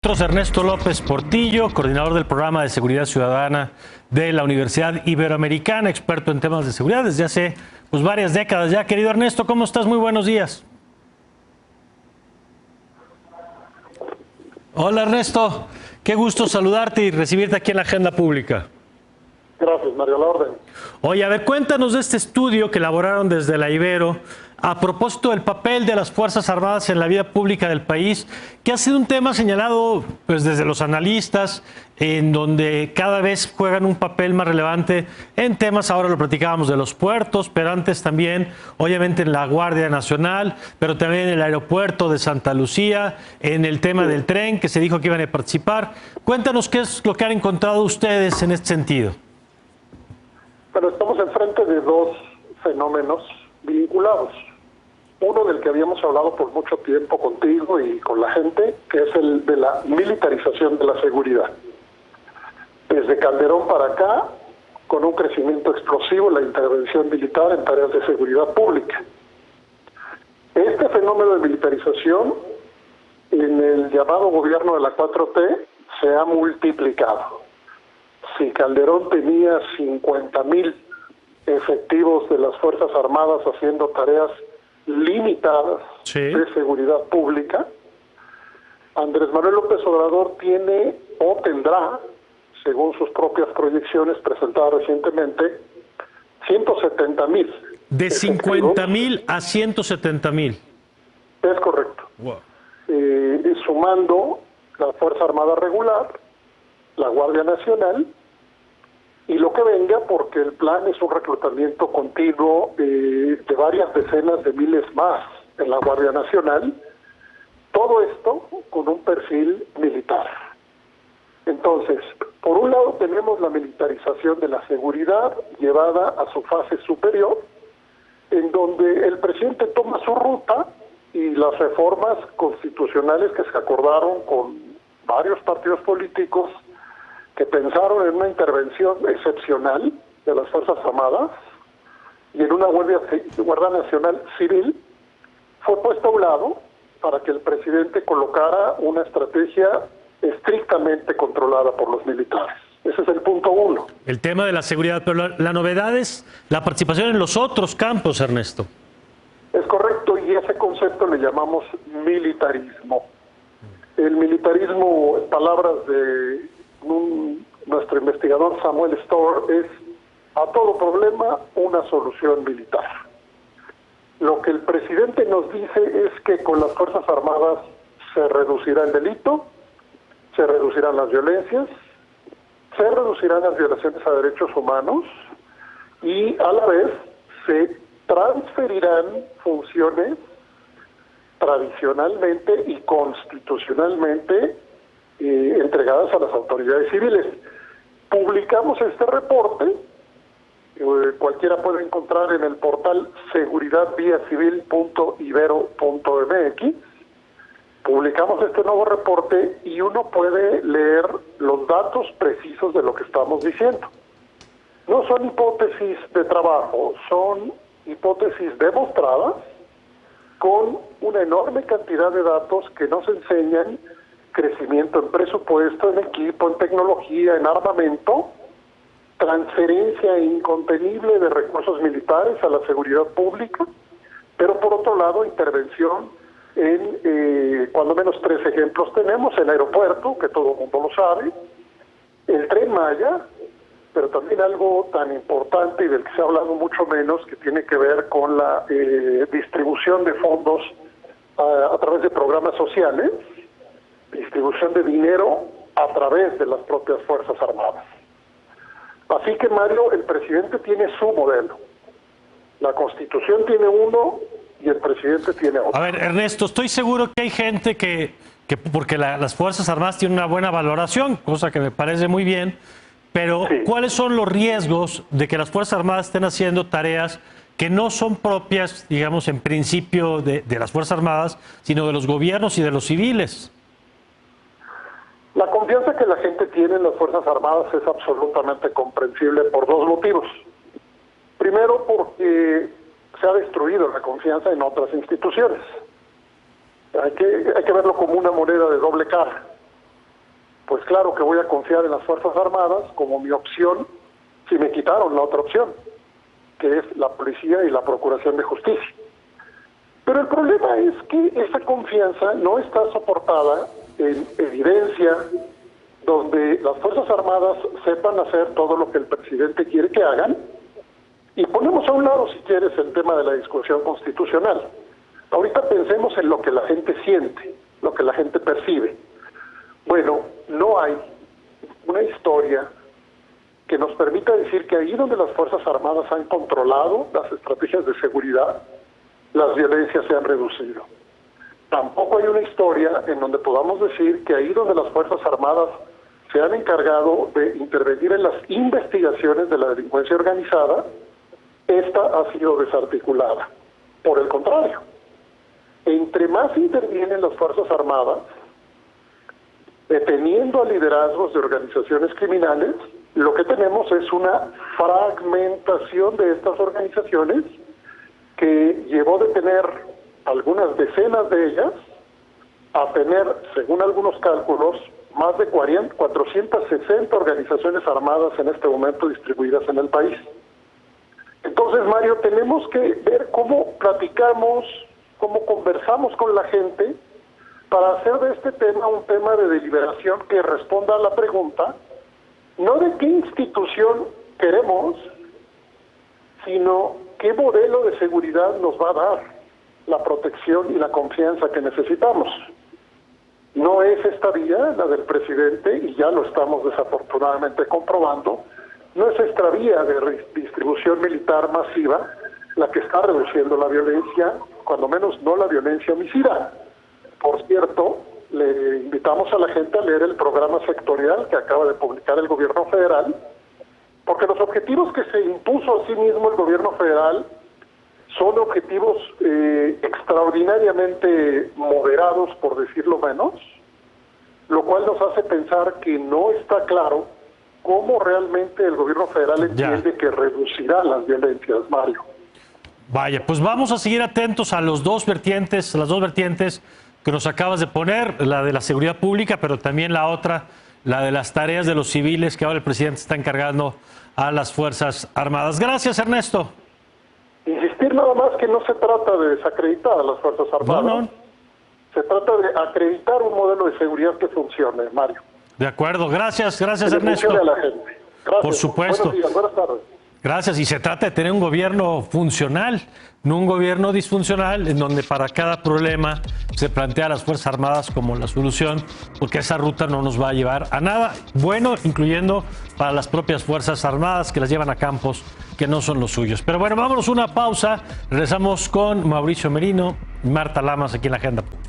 Ernesto López Portillo, coordinador del programa de seguridad ciudadana de la Universidad Iberoamericana, experto en temas de seguridad desde hace varias décadas ya. Querido Ernesto, ¿cómo estás? Muy buenos días. Hola Ernesto, qué gusto saludarte y recibirte aquí en la agenda pública. Gracias, Mario, a la orden. Oye, a ver, cuéntanos de este estudio que elaboraron desde la Ibero a propósito del papel de las Fuerzas Armadas en la vida pública del país, que ha sido un tema señalado pues desde los analistas, en donde cada vez juegan un papel más relevante en temas, ahora lo platicábamos de los puertos, pero antes también, obviamente, en la Guardia Nacional, pero también en el aeropuerto de Santa Lucía, en el tema del tren, que se dijo que iban a participar. Cuéntanos qué es lo que han encontrado ustedes en este sentido. Bueno, estamos enfrente de dos fenómenos vinculados. Uno del que habíamos hablado por mucho tiempo contigo y con la gente, que es el de la militarización de la seguridad. Desde Calderón para acá, con un crecimiento explosivo, la intervención militar en tareas de seguridad pública. Este fenómeno de militarización, en el llamado gobierno de la 4T, se ha multiplicado. Si Calderón tenía 50,000 efectivos de las Fuerzas Armadas haciendo tareas limitadas de seguridad pública, Andrés Manuel López Obrador tiene o tendrá, según sus propias proyecciones presentadas recientemente, 170,000. De 50,000 a 170,000. Es correcto. Wow. Sumando la Fuerza Armada Regular, la Guardia Nacional y lo que venga, porque el plan es un reclutamiento continuo de varias decenas de miles más en la Guardia Nacional, todo esto con un perfil militar. Entonces, por un lado tenemos la militarización de la seguridad llevada a su fase superior, en donde el presidente toma su ruta y las reformas constitucionales que se acordaron con varios partidos políticos que pensaron en una intervención excepcional de las Fuerzas Armadas y en una Guardia Nacional civil, fue puesto a un lado para que el presidente colocara una estrategia estrictamente controlada por los militares. Ese es el punto uno. El tema de la seguridad, pero la novedad es la participación en los otros campos, Ernesto. Es correcto, y ese concepto le llamamos militarismo. El militarismo, en palabras de nuestro investigador Samuel Storr, es a todo problema una solución militar. Lo que el presidente nos dice es que con las Fuerzas Armadas se reducirá el delito, se reducirán las violencias, se reducirán las violaciones a derechos humanos y a la vez se transferirán funciones tradicionalmente y constitucionalmente entregadas a las autoridades civiles. Publicamos este reporte, cualquiera puede encontrar en el portal seguridadviacivil.ibero.mx. Publicamos este nuevo reporte y uno puede leer los datos precisos de lo que estamos diciendo. No son hipótesis de trabajo, son hipótesis demostradas con una enorme cantidad de datos que nos enseñan crecimiento en presupuesto, en equipo, en tecnología, en armamento, transferencia incontenible de recursos militares a la seguridad pública, pero por otro lado intervención en, cuando menos 3 ejemplos tenemos: el aeropuerto, que todo el mundo lo sabe, el Tren Maya, pero también algo tan importante y del que se ha hablado mucho menos, que tiene que ver con la distribución de fondos a través de programas sociales, distribución de dinero a través de las propias Fuerzas Armadas. Así que, Mario, el presidente tiene su modelo. La Constitución tiene uno y el presidente tiene otro. A ver, Ernesto, estoy seguro que hay gente que porque las Fuerzas Armadas tienen una buena valoración, cosa que me parece muy bien, pero sí. ¿Cuáles son los riesgos de que las Fuerzas Armadas estén haciendo tareas que no son propias, digamos, en principio de las Fuerzas Armadas, sino de los gobiernos y de los civiles? La confianza que la gente tiene en las Fuerzas Armadas es absolutamente comprensible por 2 motivos. Primero, porque se ha destruido la confianza en otras instituciones. Hay que verlo como una moneda de doble cara. pues claro que voy a confiar en las Fuerzas Armadas como mi opción si me quitaron la otra opción, que es la policía y la Procuración de Justicia. Pero el problema es que esa confianza no está soportada en evidencia, donde las Fuerzas Armadas sepan hacer todo lo que el presidente quiere que hagan, y ponemos a un lado, si quieres, el tema de la discusión constitucional. Ahorita pensemos en lo que la gente siente, lo que la gente percibe. Bueno, no hay una historia que nos permita decir que ahí donde las Fuerzas Armadas han controlado las estrategias de seguridad, las violencias se han reducido. Tampoco hay una historia en donde podamos decir que ahí donde las Fuerzas Armadas se han encargado de intervenir en las investigaciones de la delincuencia organizada, esta ha sido desarticulada. Por el contrario, entre más intervienen las Fuerzas Armadas, deteniendo a liderazgos de organizaciones criminales, lo que tenemos es una fragmentación de estas organizaciones que llevó de tener algunas decenas de ellas a tener, según algunos cálculos, más de 460 organizaciones armadas en este momento distribuidas en el país. Entonces, Mario, tenemos que ver cómo platicamos, cómo conversamos con la gente para hacer de este tema un tema de deliberación que responda a la pregunta, no de qué institución queremos, sino qué modelo de seguridad nos va a dar la protección y la confianza que necesitamos. No es esta vía, la del presidente, y ya lo estamos desafortunadamente comprobando, no es esta vía de distribución militar masiva la que está reduciendo la violencia, cuando menos no la violencia homicida. Por cierto, le invitamos a la gente a leer el programa sectorial que acaba de publicar el gobierno federal, porque los objetivos que se impuso a sí mismo el gobierno federal son objetivos extraordinariamente moderados, por decirlo menos, lo cual nos hace pensar que no está claro cómo realmente el gobierno federal entiende que reducirá las violencias, Mario. Vaya, pues vamos a seguir atentos a las dos vertientes que nos acabas de poner, la de la seguridad pública, pero también la otra, la de las tareas de los civiles que ahora el presidente está encargando a las Fuerzas Armadas. Gracias, Ernesto. Insistir nada más que no se trata de desacreditar a las Fuerzas Armadas. No. Se trata de acreditar un modelo de seguridad que funcione, Mario. De acuerdo, gracias Ernesto. A la gente. Gracias. Por supuesto. Buenos días, buenas tardes. Gracias, y se trata de tener un gobierno funcional, no un gobierno disfuncional, en donde para cada problema se plantea a las Fuerzas Armadas como la solución, porque esa ruta no nos va a llevar a nada bueno, incluyendo para las propias Fuerzas Armadas que las llevan a campos que no son los suyos. Pero bueno, vámonos a una pausa, regresamos con Mauricio Merino y Marta Lamas aquí en la Agenda Pública.